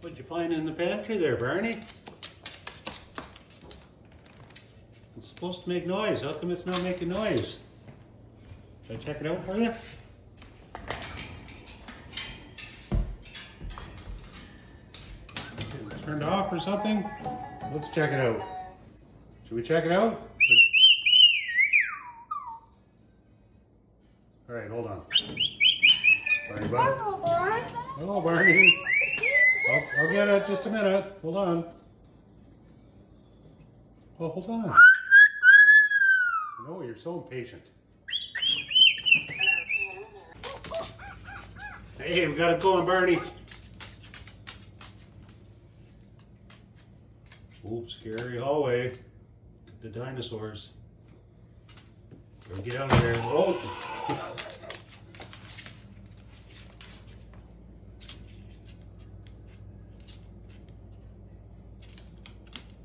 What'd you find in the pantry there, Barney? It's supposed to make noise. How come it's not making noise? Should I check it out for you? Turned off or something? Let's check it out. Should we check it out? All right, hold on. Barney, bud. Hello, Barney. Hello, Barney. I'll get it. Just a minute. Hold on. Oh, hold on. No, you're so impatient. Hey, we got it going, Barney. Oh, scary hallway. The dinosaurs. Gotta get out of there. Oh.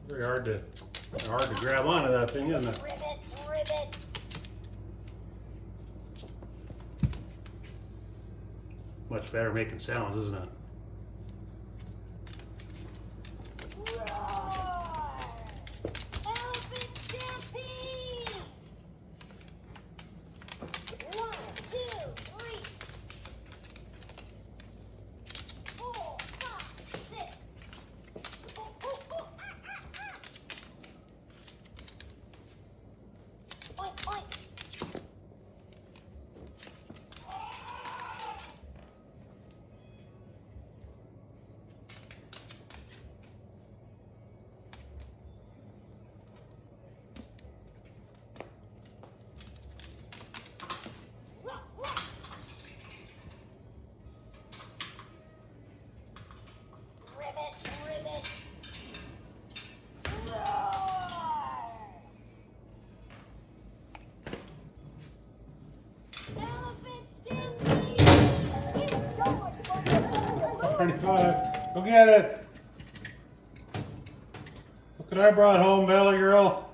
Very hard to grab onto that thing, isn't it? Ribbit. Much better making sounds, isn't it? Roar. Elephant stampede. 1, 2, 3, 4, 5, 6. Oink, oink. Ribbit. Roar. Elephant stampede. Keep going. Barney, go get it. Look what I brought home, Valley Girl.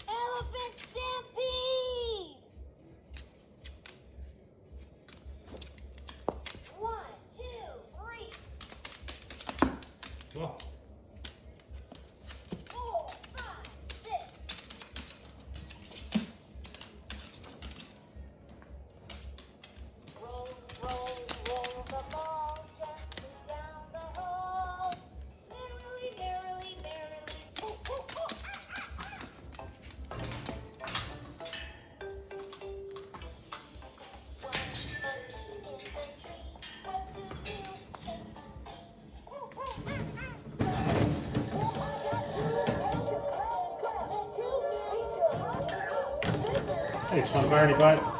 Elephant stampede. 1, 2, 3, Whoa. 4, 5, 6. Roll the ball gently down the hall. Merrily. Ooh, ooh, ooh. Thanks, fun, Barney, bud.